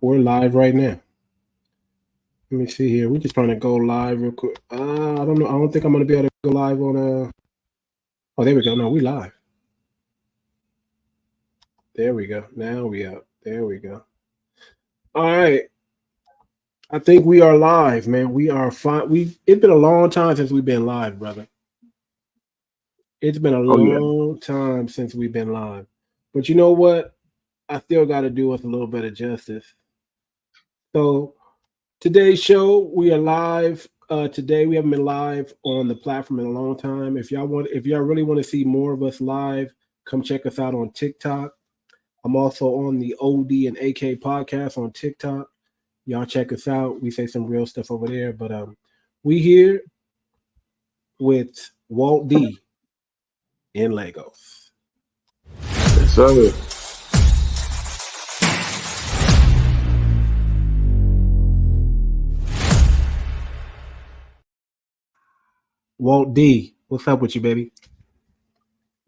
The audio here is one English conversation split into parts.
We're live right now. Let me see here. We're just trying to go live real quick. I don't know. I don't think I'm going to be able to go live on Oh, there we go. No, we live. There we go. Now we up. There we go. All right. I think we are live, man. We are fine. It's been a long time since we've been live, brother. It's been a long time since we've been live. But you know what? I still got to do us a little bit of justice. So today's show, we are live. Today we haven't been live on the platform in a long time. If y'all really want to see more of us live, come check us out on TikTok. I'm also on the OD and AK podcast on TikTok. Y'all check us out. We say some real stuff over there. But we here with Walt D in Lagos. Yes, sir. Walt D, what's up with you, baby?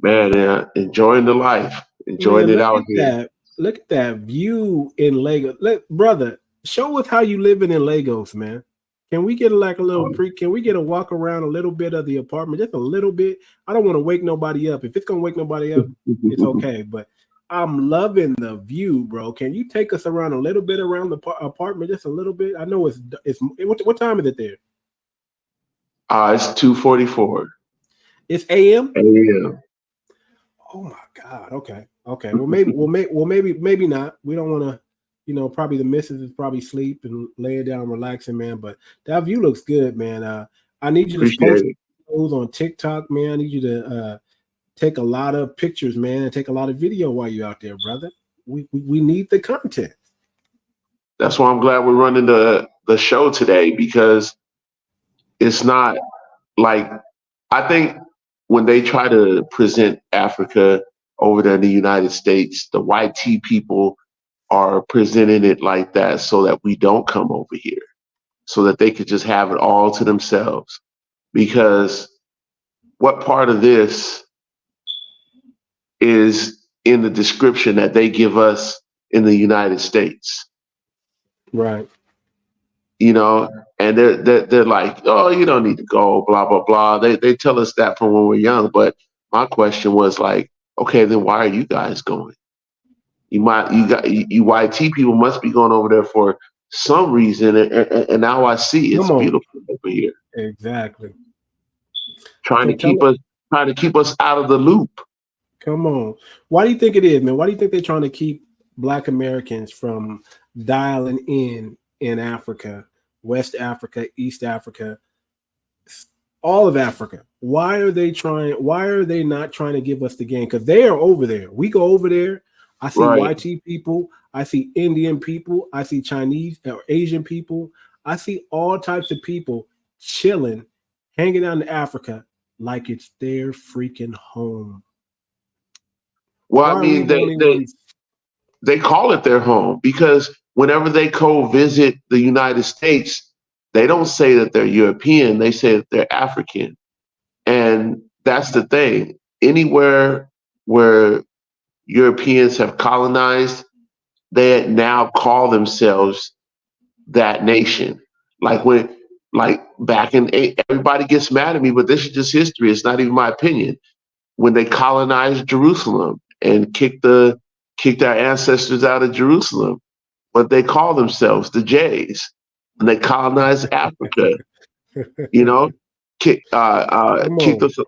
Man, enjoying the life, enjoying it out here. Look at that view in Lagos. Brother, show us how you living in Lagos, man. Can we get can we get a walk around a little bit of the apartment? Just a little bit. I don't want to wake nobody up. If it's gonna wake nobody up, it's okay. But I'm loving the view, bro. Can you take us around a little bit around the apartment? Just a little bit. I know it's what time is it there? It's 2:44. It's AM? AM. Oh my God. Okay. Well, maybe not. We don't want to, probably the missus is probably sleep and laying down, relaxing, man. But that view looks good, man. I need you to post those on TikTok, man. I need you to take a lot of pictures, man, and take a lot of video while you're out there, brother. We need the content. That's why I'm glad we're running the show today, because it's not like, I think when they try to present Africa over there in the United States, the white tea people are presenting it like that so that we don't come over here, so that they could just have it all to themselves. Because what part of this is in the description that they give us in the United States? Right. And they're like, oh, you don't need to go, blah, blah, blah. They tell us that from when we're young. But my question was like, okay, then why are you guys going? You white tea people must be going over there for some reason. And now I see it's beautiful over here. Exactly. Trying to keep us out of the loop. Come on. Why do you think it is, man? Why do you think they're trying to keep Black Americans from dialing in Africa, West Africa, East Africa, all of Africa? Why are they not trying to give us the game? Because they are over there. We go over there. I see YT people. I see Indian people. I see Chinese or Asian people. I see all types of people chilling, hanging out in Africa like it's their freaking home. Well, I mean, they call it their home because whenever they visit the United States, they don't say that they're European. They say that they're African. And that's the thing. Anywhere where Europeans have colonized, they now call themselves that nation. Like back in, everybody gets mad at me, but this is just history. It's not even my opinion. When they colonized Jerusalem and kicked our ancestors out of Jerusalem, but they call themselves the Jays, and they colonized Africa. Kicked a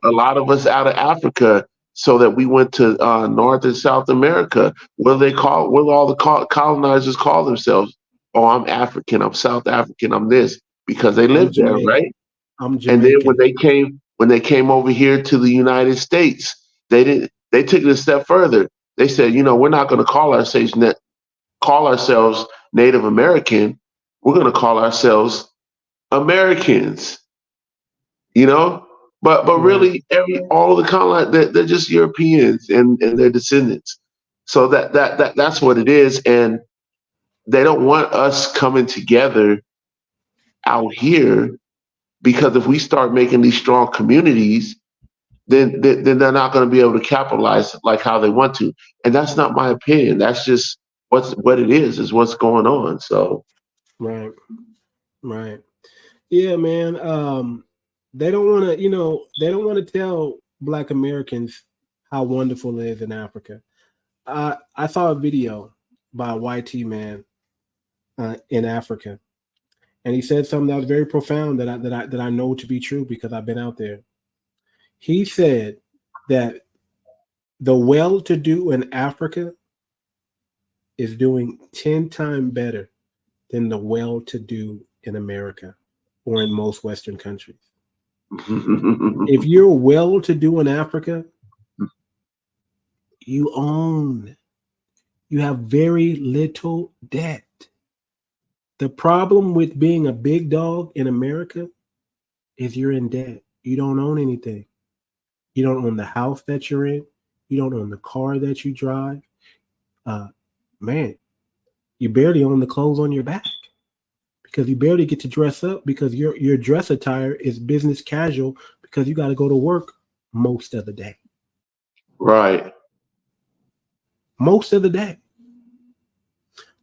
lot of us out of Africa so that we went to North and South America. What do all the colonizers call themselves? Oh, I'm African, I'm South African, I'm this, because they lived there, right? I'm Jamaican. And then when they came over here to the United States, they took it a step further. They said, we're not going to call ourselves Native American. We're going to call ourselves Americans. But really, all of the colonizers, they're just Europeans and their descendants. So that's what it is, and they don't want us coming together out here, because if we start making these strong communities, then they're not going to be able to capitalize like how they want to. And that's not my opinion. That's just what it is what's going on. So right. Yeah, man. They don't want to, they don't want to tell Black Americans how wonderful it is in Africa. I saw a video by a YT man in Africa, and he said something that was very profound that I know to be true because I've been out there. He said that the well-to-do in Africa is doing 10 times better than the well-to-do in America or in most Western countries. If you're well-to-do in Africa, you have very little debt. The problem with being a big dog in America is you're in debt. You don't own anything. You don't own the house that you're in. You don't own the car that you drive. Man, you barely own the clothes on your back because you barely get to dress up because your dress attire is business casual because you got to go to work most of the day. Right. Most of the day.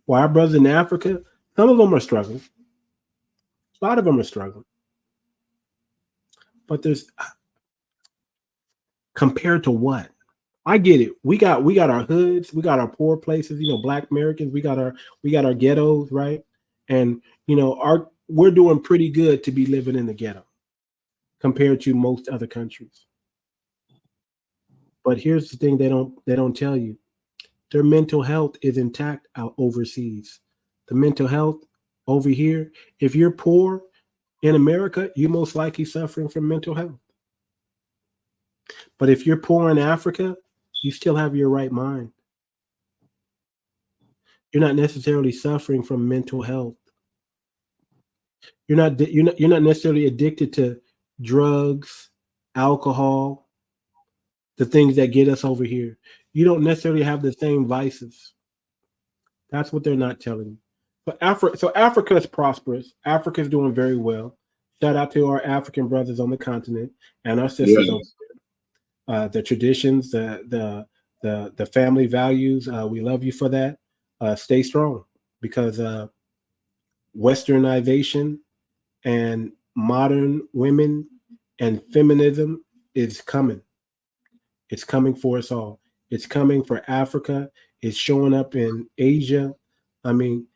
Well, our brothers in Africa, some of them are struggling. A lot of them are struggling. But there's compared to what? I get it. We got our hoods, we got our poor places, Black Americans, we got our ghettos, right? And we're doing pretty good to be living in the ghetto compared to most other countries. But here's the thing they don't tell you. Their mental health is intact out overseas. The mental health over here, if you're poor in America, you're most likely suffering from mental health. But if you're poor in Africa, you still have your right mind. You're not necessarily suffering from mental health. You're not necessarily addicted to drugs, alcohol, the things that get us over here. You don't necessarily have the same vices. That's what they're not telling you. But Africa is prosperous. Africa is doing very well. Shout out to our African brothers on the continent and our sisters over there. The traditions, the family values. We love you for that. Stay strong because Westernization and modern women and feminism is coming. It's coming for us all. It's coming for Africa. It's showing up in Asia. I mean,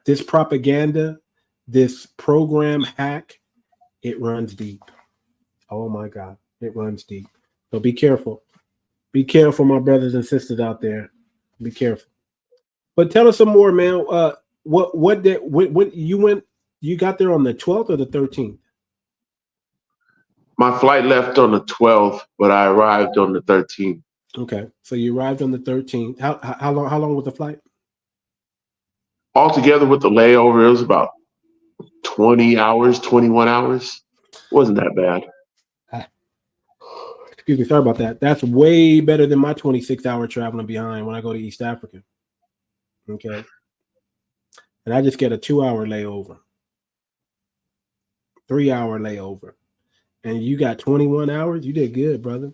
this propaganda, this program hack, it runs deep. Oh my God, it runs deep. So be careful. Be careful, my brothers and sisters out there. Be careful. But tell us some more, man. When you got there on the 12th or the 13th? My flight left on the 12th, but I arrived on the 13th. Okay, so you arrived on the 13th. How long was the flight? Altogether with the layover, it was about 20 hours, 21 hours. Wasn't that bad. Excuse me, sorry about that. That's way better than my 26-hour traveling behind when I go to East Africa. Okay. And I just get a 2-hour layover, 3-hour layover. And you got 21 hours? You did good, brother.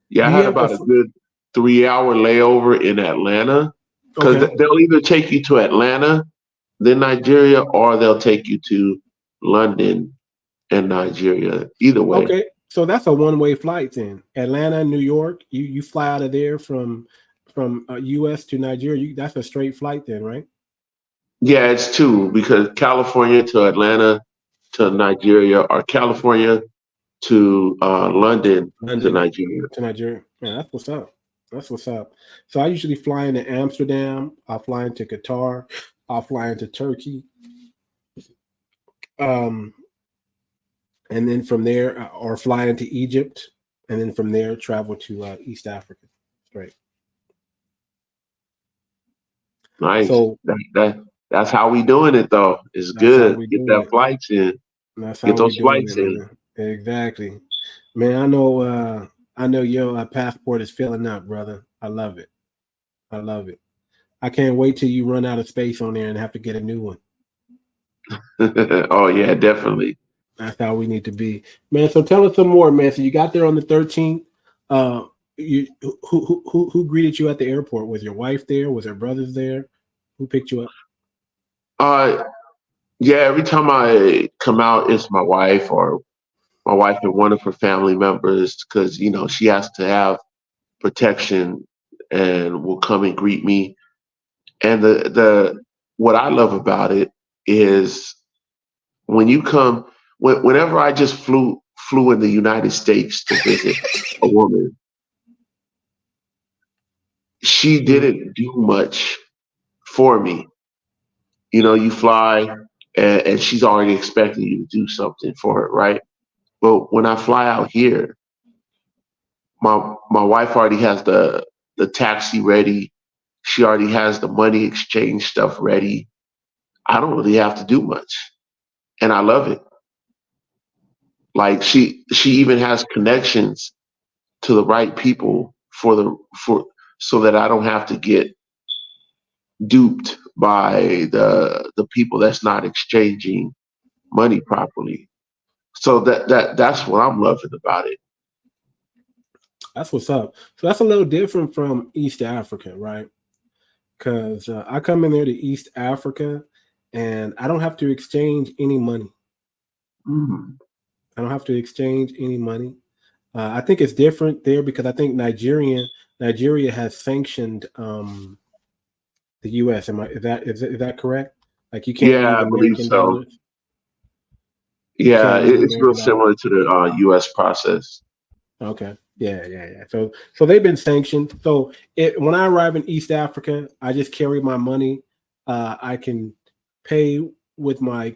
Yeah, I had about a good 3-hour layover in Atlanta because they'll either take you to Atlanta, then Nigeria, or they'll take you to London and Nigeria. Either way. Okay, so that's a one-way flight then. Atlanta, New York, you fly out of there from U.S. to Nigeria. That's a straight flight then, right? Yeah, it's two because California to Atlanta to Nigeria or California to London to Nigeria. To Nigeria. Yeah, that's what's up. That's what's up. So I usually fly into Amsterdam. I'll fly into Qatar. I'll fly into Turkey. And then from there, or fly into Egypt. And then from there, travel to East Africa. Right. Nice. So that's how we doing it, though. It's good. Get that flights in. Get those flights in. Exactly, man. I know your passport is filling up, brother. I love it. I love it. I can't wait till you run out of space on there and have to get a new one. Oh yeah, definitely. That's how we need to be, man. So tell us some more, man. So you got there on the 13th. who greeted you at the airport? Was your wife there? Was her brothers there? Who picked you up? Yeah, every time I come out, it's my wife or my wife and one of her family members, because she has to have protection and will come and greet me. And the what I love about it is when you come, whenever I just flew in the United States to visit a woman, she didn't do much for me. You fly and she's already expecting you to do something for her, right? But when I fly out here, my wife already has the taxi ready. She already has the money exchange stuff ready. I don't really have to do much, and I love it. Like she even has connections to the right people for so that I don't have to get duped by the people that's not exchanging money properly. So that's what I'm loving about it. That's what's up. So that's a little different from East Africa, right? Because I come in there to East Africa and I don't have to exchange any money. Mm. I don't have to exchange any money. I think it's different there because I think Nigeria has sanctioned the U.S. Is that correct? Like you can't Yeah, use I believe American so. dollars. You Yeah, can't use it's real American dollars. similar to the U.S. process. Okay. Yeah. So they've been sanctioned. So when I arrive in East Africa, I just carry my money. I can pay with my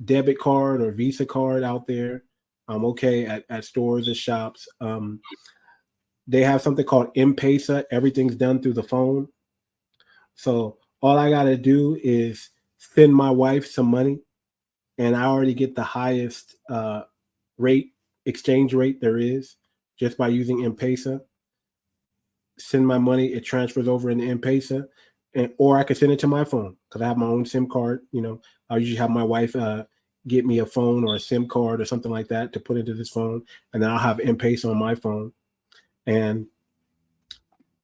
debit card or Visa card out there. I'm okay at stores and shops. They have something called M-Pesa. Everything's done through the phone. So all I got to do is send my wife some money, and I already get the highest exchange rate there is just by using M-Pesa. Send my money, it transfers over in M-Pesa, or I can send it to my phone because I have my own SIM card. I usually have my wife get me a phone or a SIM card or something like that to put into this phone, and then I'll have M-Pesa on my phone, and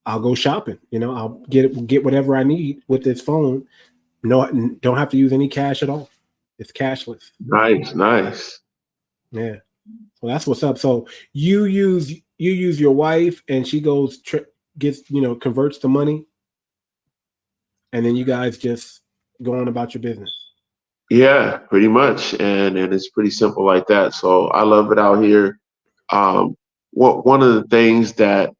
I'll go shopping. I'll get whatever I need with this phone. No, don't have to use any cash at all. It's cashless. Nice. Yeah. Well, that's what's up. So you use your wife, and she goes gets converts the money, and then you guys just go on about your business. Yeah, pretty much, and it's pretty simple like that. So I love it out here. One of the things that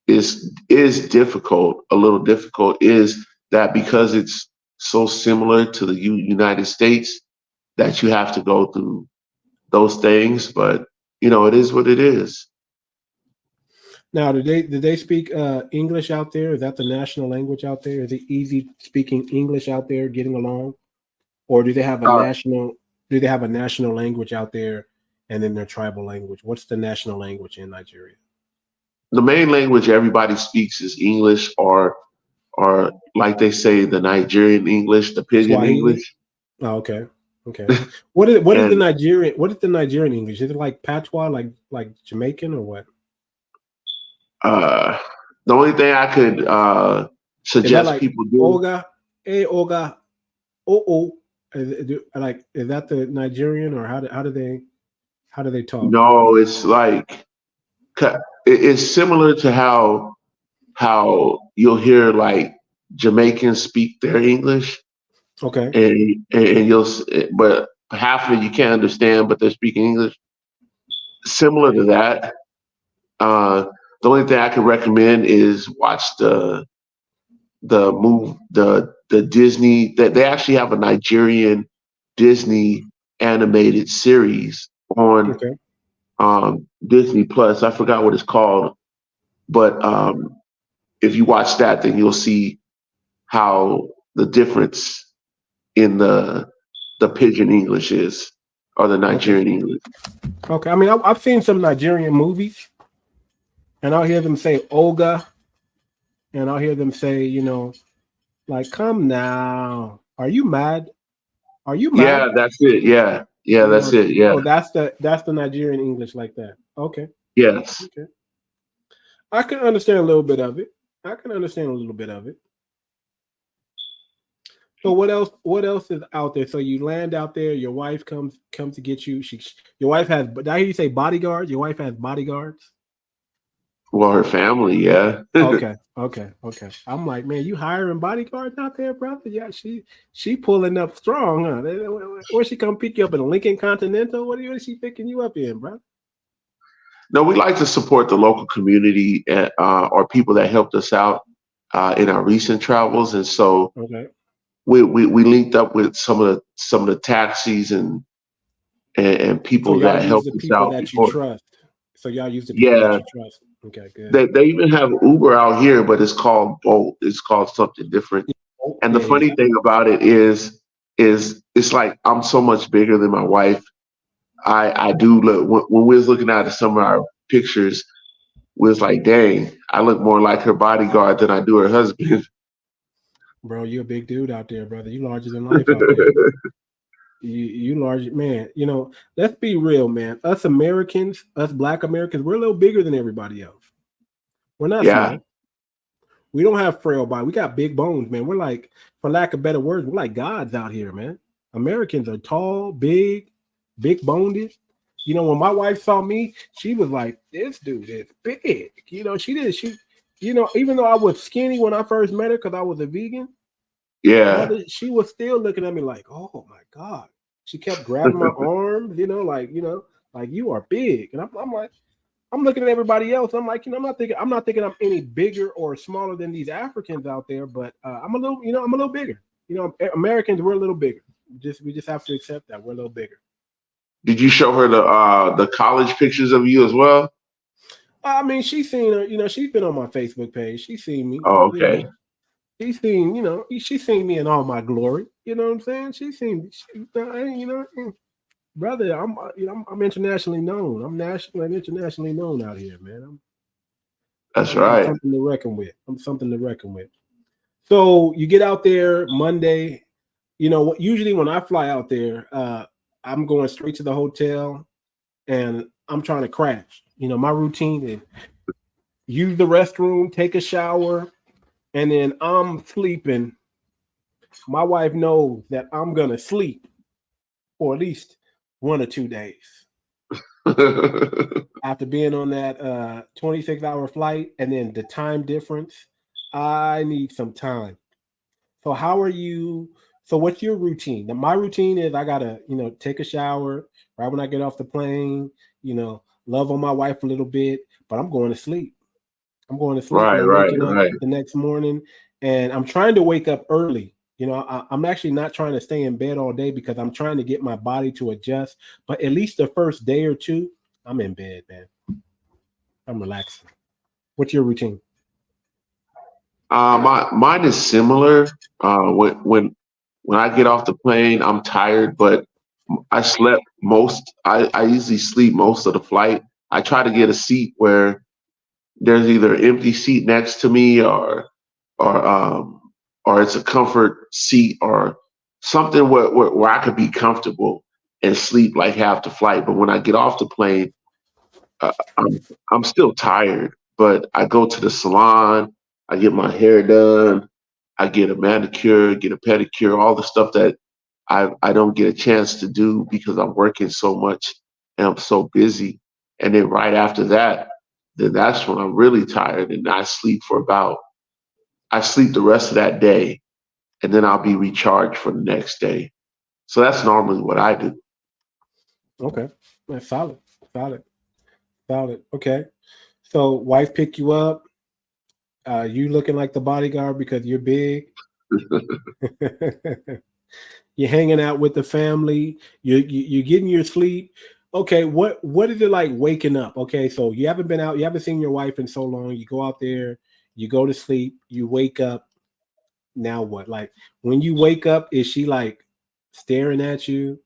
is difficult, a little difficult, is that because it's so similar to the United States, that you have to go through those things. But it is what it is. Now, did they speak English out there? Is that the national language out there? Is it easy speaking English out there, getting along, or do they have a Uh, national language out there, and then their tribal language? What's the national language in Nigeria? the main language everybody speaks is English, or like they say, the Nigerian English, the pidgin Swahili. English. Oh, okay. What is the And Nigerian English? Is it like patois, like Jamaican, or what? the only thing I could Is that suggest like people do. Oga, hey Oga, oh? Is that the Nigerian, or how do they talk? No, it's like it's similar to how you'll hear like Jamaicans speak their English, Okay. and but half of it you can't understand, but they're speaking English. Similar to that. Uh, the only thing I can recommend is watch the Disney, that they actually have a Nigerian Disney animated series on Okay. Disney Plus. I forgot what it's called, but if you watch that, then you'll see how the difference in the pidgin English is, or the Okay. Nigerian English. Okay. I mean, I've seen some Nigerian movies, and I'll hear them say Oga, and I'll hear them say, like, come now, are you mad? Are you Yeah, mad? that's it. Yeah, that's it. Yeah. Oh, that's the Nigerian English like that. Okay. Yes. Okay. I can understand a little bit of it. I can understand a little bit of it. So what else? What else is out there? So you land out there. Your wife comes to get you. Your wife has. Did I hear you say bodyguards? Your wife has bodyguards. Well, her family, yeah. Okay. I'm like, man, you hiring bodyguards out there, brother? Yeah, she pulling up strong, huh? Where she come pick you up in a Lincoln Continental? What is she picking you up in, bro? No, we like to support the local community or people that helped us out in our recent travels, and so Okay. we linked up with some of the taxis and So people y'all that use helped the us people out that you before. trust. So y'all use the people that Yeah, you trust. Okay, good. they even have Uber out here, but it's called Bolt. It's called something different. And the Yeah. funny thing about it is it's like I'm so much bigger than my wife. I do look when we was looking at some of our pictures, we was like, dang, I look more like her bodyguard than I do her husband. Bro, you're a big dude out there, brother. You larger than life out there. You large man. You know, let's be real, man. Us Americans, us Black Americans, we're a little bigger than everybody else. We're not Yeah, small. We don't have frail body. We got big bones, man. We're like, for lack of better words, we're like gods out here, man. Americans are tall, big boned. You know, when my wife saw me, she was like, "This dude is big." You know, even though I was skinny when I first met her because I was a vegan, yeah. brother, she was still looking at me like, "Oh my god." She kept grabbing my arms, like you are big, and I'm like, I'm looking at everybody else. I'm like, I'm not thinking I'm any bigger or smaller than these Africans out there, but I'm a little bigger. You know, Americans, we're a little bigger. We just have to accept that we're a little bigger. Did you show her the college pictures of you as well? I mean, she's seen, she's been on my Facebook page. She's seen me, Oh, okay. she's seen me in all my glory. You know what I'm saying? Brother, I'm internationally known. I'm national and internationally known out here, man. That's I'm right. something to reckon with. I'm something to reckon with. So you get out there Monday. You know what? Usually when I fly out there, I'm going straight to the hotel and I'm trying to crash. You know, my routine is use the restroom, take a shower, and then I'm sleeping. My wife knows that I'm gonna sleep for at least 1 or 2 days after being on that 26-hour flight, and then the time difference. I need some time. So how are you? So what's your routine? Now, my routine is I gotta, take a shower right when I get off the plane, love on my wife a little bit, but I'm going to sleep. I'm going to sleep and Right, I'm right, waking up right. the next morning and I'm trying to wake up early. I'm actually not trying to stay in bed all day because I'm trying to get my body to adjust. But at least the first day or two, I'm in bed, man. I'm relaxing. What's your routine? Mine is similar. When I get off the plane, I'm tired, but I slept most. I usually sleep most of the flight. I try to get a seat where there's either an empty seat next to me or or it's a comfort seat or something where I could be comfortable and sleep like half the flight. But when I get off the plane, I'm still tired. But I go to the salon, I get my hair done, I get a manicure, get a pedicure, all the stuff that I don't get a chance to do because I'm working so much and I'm so busy. And then right after that, then that's when I'm really tired and I sleep the rest of that day and then I'll be recharged for the next day. So that's normally what I do. Okay. That's solid. Solid. Solid. Okay. So wife pick you up. You looking like the bodyguard because you're big. You're hanging out with the family. You're getting your sleep. Okay, what is it like waking up? Okay, so you haven't been out, you haven't seen your wife in so long. You go out there, you go to sleep, you wake up. Now what? Like when you wake up, is she like staring at you?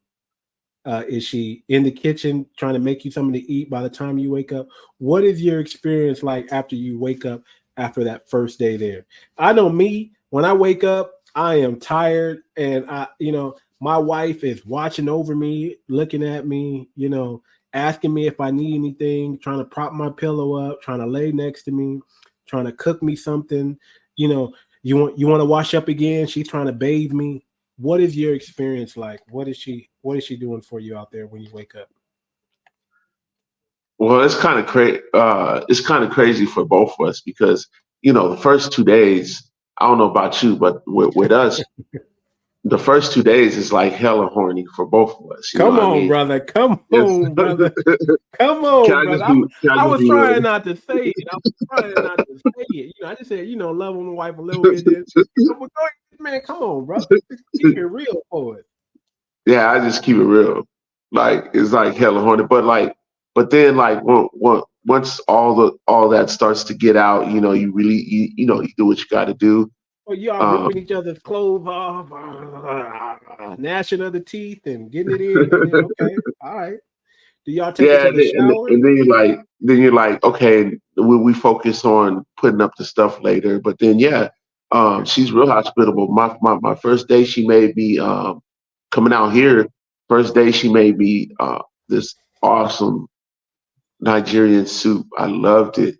Is she in the kitchen trying to make you something to eat by the time you wake up? What is your experience like after you wake up after that first day there? I know me, when I wake up, I am tired and my wife is watching over me, looking at me, asking me if I need anything, trying to prop my pillow up, trying to lay next to me, trying to cook me something. You know, you want to wash up again. She's trying to bathe me. What is your experience like? What is she doing for you out there when you wake up? Well, it's kind of crazy. It's kind of crazy for both of us because the first 2 days. I don't know about you, but with us, the first 2 days is like hella horny for both of us. You know Come what I on, mean? brother. Come It's, on, brother. Come can on, I just brother. be? Can I I just was be trying real? not to say it. I was trying not to say it. I just said, love on the wife a little bit. Then, man, come on, brother. Keep it real for it. Yeah, I just keep it real. Like it's like hella horny, but then like once all that starts to get out, you really you do what you got to do. Well, you all ripping each other's clothes off, gnashing of the teeth and getting it in, and then okay, all right. Do y'all take each Yeah, other's shower? and then you're like, okay, we focus on putting up the stuff later. But then Okay. she's real hospitable. My first day she made me coming out here. First day she made me this awesome Nigerian soup. I loved it.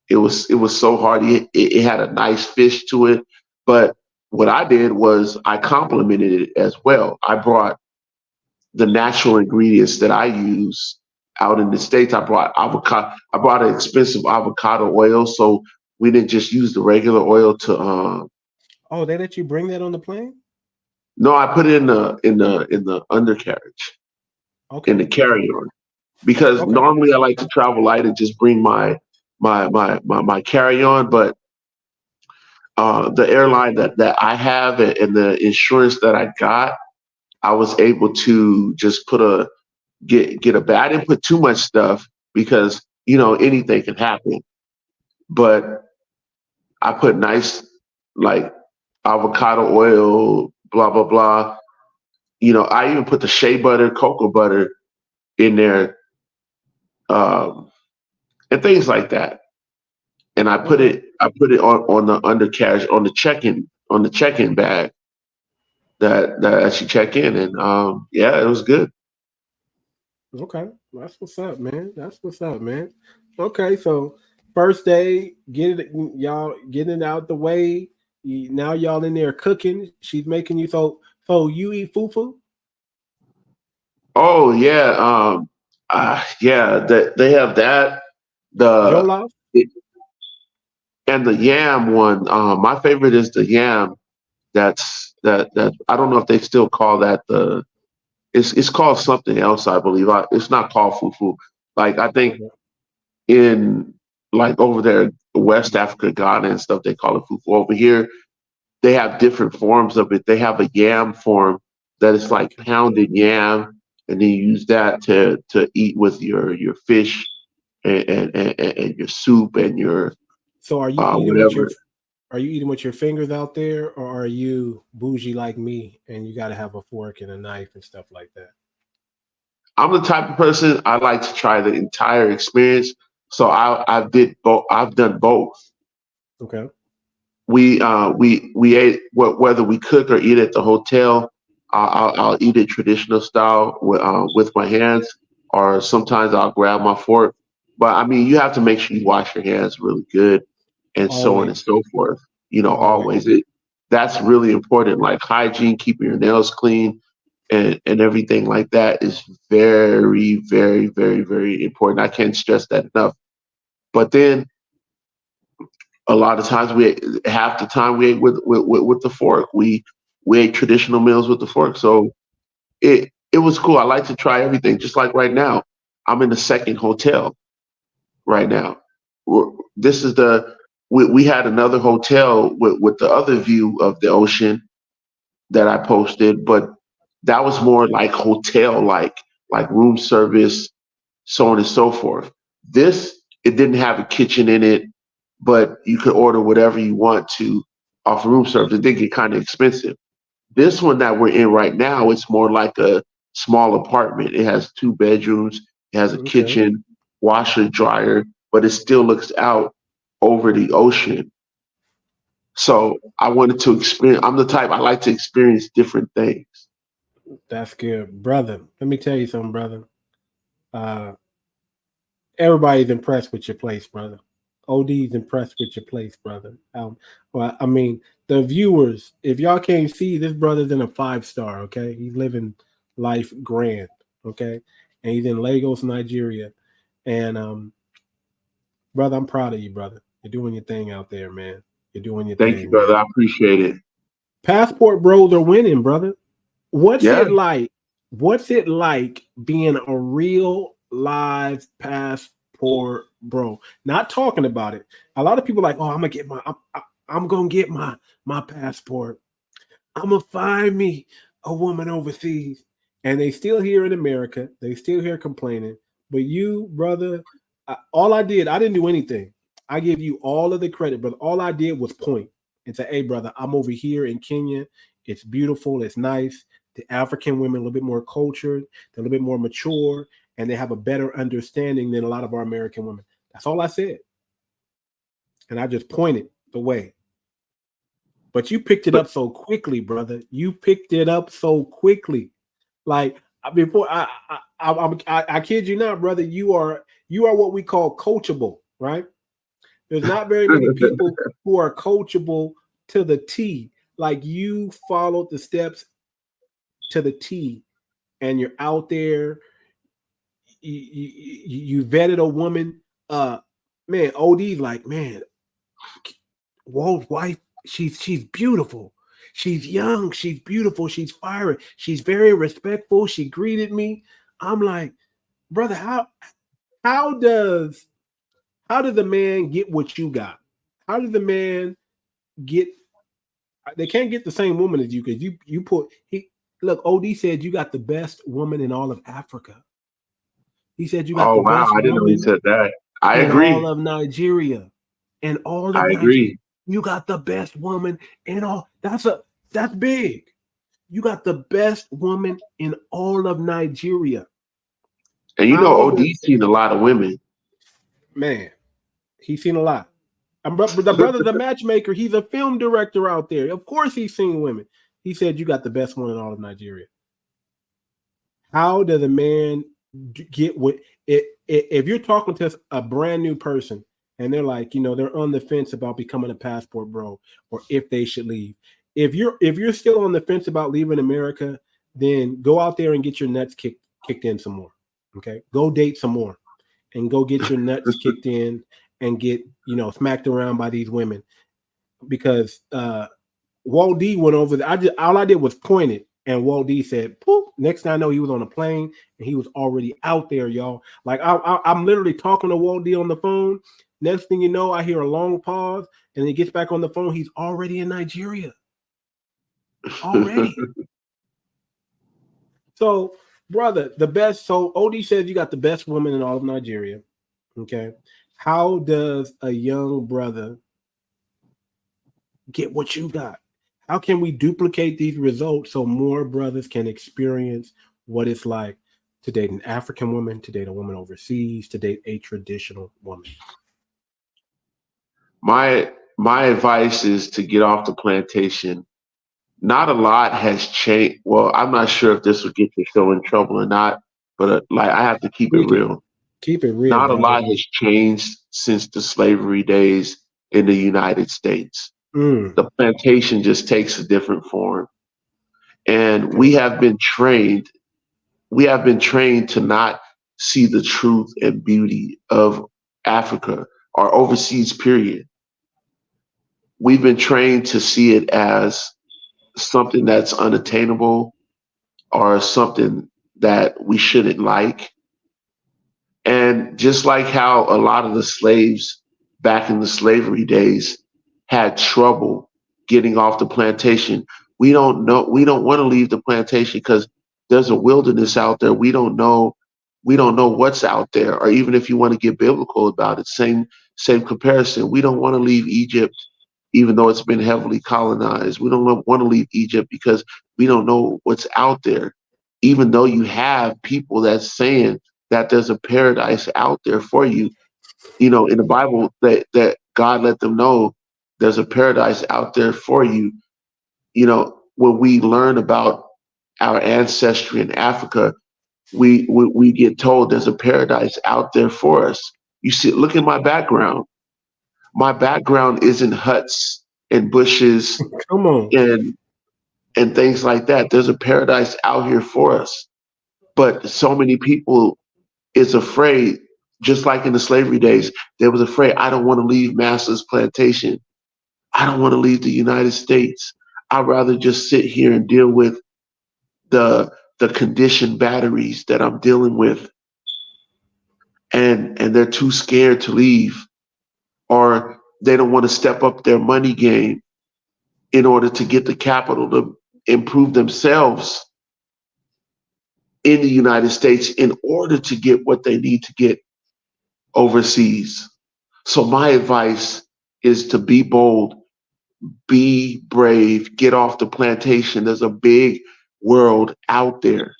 It was so hearty. It had a nice fish to it. But what I did was I complimented it as well. I brought the natural ingredients that I use out in the States. I brought avocado. I brought an expensive avocado oil, so we didn't just use the regular oil to. Oh, they let you bring that on the plane? No, I put it in the undercarriage, in Okay. the carry-on, because Okay. normally I like to travel light and just bring my carry-on, but the airline that I have and the insurance that I got, I was able to just get a bag. I didn't put too much stuff because anything can happen. But I put nice like avocado oil, blah blah blah. I even put the shea butter, cocoa butter in there, um, and things like that. And Okay. I put it on the undercarriage on the check-in bag that she check in, and yeah, it was good. Okay. That's what's up, man. That's what's up, man. Okay, so first day, y'all getting it out the way. Now y'all in there cooking. She's making you so you eat fufu? Oh yeah, yeah. They have that. The Jollof? And the yam one, my favorite is the yam. That I don't know if they still call that the. It's called something else, I believe. It's not called fufu. Like I think Okay. in like over there, West Africa, Ghana and stuff, they call it fufu. Over here, they have different forms of it. They have a yam form that is like Okay. pounded yam, and then you use that to eat with your fish and your soup and your So whatever. are you eating with your fingers out there, or are you bougie like me and you got to have a fork and a knife and stuff like that? I'm the type of person I like to try the entire experience. So I did both. I've done both. Okay. We ate whether we cook or eat at the hotel. I'll eat it traditional style with my hands, or sometimes I'll grab my fork. But I mean, you have to make sure you wash your hands really good, and so on and Always. so forth. Always. Always that's really important. Like hygiene, keeping your nails clean, and everything like that is very, very, very, very important. I can't stress that enough. But then a lot of times half the time we ate with the fork. We ate traditional meals with the fork. So it was cool. I like to try everything. Just like right now, I'm in the second hotel right now. This is we had another hotel with the other view of the ocean that I posted, but that was more like hotel like room service, so on and so forth. This, it didn't have a kitchen in it, but you could order whatever you want to off room service. It did get kind of expensive. This one that we're in right now, it's more like a small apartment. It has 2 bedrooms, it has a Okay. kitchen, washer, dryer, but it still looks out over the ocean. So I wanted to experience. I'm the type I like to experience different things. That's good, brother. Let me tell you something, brother. Everybody's impressed with your place, brother. OD's impressed with your place, brother. Well, I mean, the viewers, if y'all can't see, this brother's in a 5-star, okay? He's living life grand, okay? And he's in Lagos, Nigeria. And brother, I'm proud of you, brother. You're doing your thing out there, man. You're doing your thing. Thank you, brother. Man. I appreciate it. Passport bros are winning, brother. What's Yeah. it like? What's it like being a real live passport bro? Not talking about it. A lot of people are like, oh, I'm gonna get my passport. I'm gonna find me a woman overseas, and they still here in America. They still here complaining. But you, brother, I didn't do anything. I give you all of the credit, brother. All I did was point and say, hey, brother, I'm over here in Kenya. It's beautiful. It's nice. The African women are a little bit more cultured. They're a little bit more mature, and they have a better understanding than a lot of our American women. That's all I said. And I just pointed the way. But you picked it up so quickly, brother. You picked it up so quickly. Like before, I kid you not, brother. You are what we call coachable, right? There's not very many people who are coachable to the T. Like you followed the steps to the T, and you're out there. You vetted a woman. Man, OD's like, man, Walt's wife. She's beautiful. She's young. She's beautiful. She's fiery. She's very respectful. She greeted me. I'm like, brother, how does the man get what you got? How does the man get? They can't get the same woman as you because you put look. OD said you got the best woman in all of Africa. He said you got the best I didn't know he woman said that. I in agree. all of Nigeria. In all of I Nigeria. agree. You got the best woman in all. That's big. You got the best woman in all of Nigeria. And you know, OD's seen a lot of women. Man, he's seen a lot. The brother's a matchmaker. He's a film director out there. Of course, he's seen women. He said you got the best one in all of Nigeria. How does a man get what? If you're talking to a brand new person and they're like, they're on the fence about becoming a passport bro, or if they should leave. If you're still on the fence about leaving America, then go out there and get your nuts kicked in some more. Okay, go date some more, and go get your nuts kicked in and get smacked around by these women, because Walt D went over. All I did was point it, and Walt D said, "Poof." Next thing I know, he was on a plane and he was already out there, y'all. Like I'm literally talking to Walt D on the phone. Next thing you know, I hear a long pause, and he gets back on the phone. He's already in Nigeria. Already. So, brother, the best. So OD says you got the best woman in all of Nigeria. Okay. How does a young brother get what you got? How can we duplicate these results so more brothers can experience what it's like to date an African woman, to date a woman overseas, to date a traditional woman? My advice is to get off the plantation. Not a lot has changed. Well, I'm not sure if this will get the show in trouble or not, but I have to keep it real. Keep it real. Not a lot has changed since the slavery days in the United States. The plantation just takes a different form. And we have been trained to not see the truth and beauty of Africa or overseas, period. We've been trained to see it as something that's unattainable or something that we shouldn't like. And just like how a lot of the slaves back in the slavery days had trouble getting off the plantation, we don't want to leave the plantation because there's a wilderness out there. We don't know what's out there. Or even if you want to get biblical about it, same comparison. We don't want to leave Egypt, even though it's been heavily colonized. We don't want to leave Egypt because we don't know what's out there. Even though you have people that's saying that there's a paradise out there for you, in the Bible that God let them know there's a paradise out there for you. When we learn about our ancestry in Africa, we get told there's a paradise out there for us. You see, look at my background. My background isn't huts and bushes Come on. and things like that. There's a paradise out here for us. But so many people is afraid, just like in the slavery days, they was afraid, I don't want to leave master's plantation. I don't want to leave the United States. I'd rather just sit here and deal with the conditioned batteries that I'm dealing with. And they're too scared to leave, or they don't want to step up their money game in order to get the capital to improve themselves in the United States in order to get what they need to get overseas. So my advice is to be bold, be brave, get off the plantation. There's a big world out there.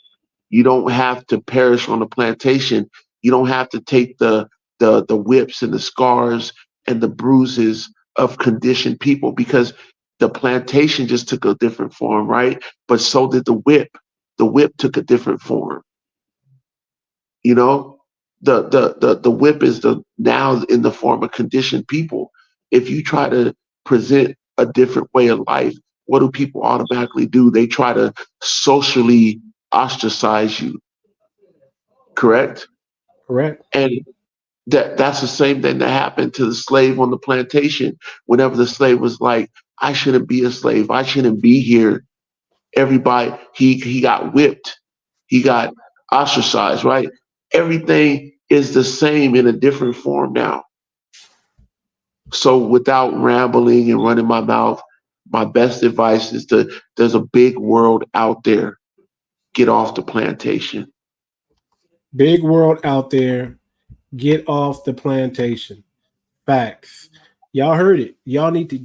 You don't have to perish on the plantation. You don't have to take the whips and the scars and the bruises of conditioned people, because the plantation just took a different form, right? But so did the whip. The whip took a different form. You know, the whip is now in the form of conditioned people. If you try to present a different way of life, what do people automatically do? They try to socially ostracize you. Correct? Correct. And that's the same thing that happened to the slave on the plantation. Whenever the slave was like, I shouldn't be a slave, I shouldn't be here. Everybody, he got whipped, he got ostracized, right? Everything is the same in a different form now. So without rambling and running my mouth, my best advice is there's a big world out there. Get off the plantation. Big world out there. Get off the plantation. Facts. Y'all heard it. Y'all need to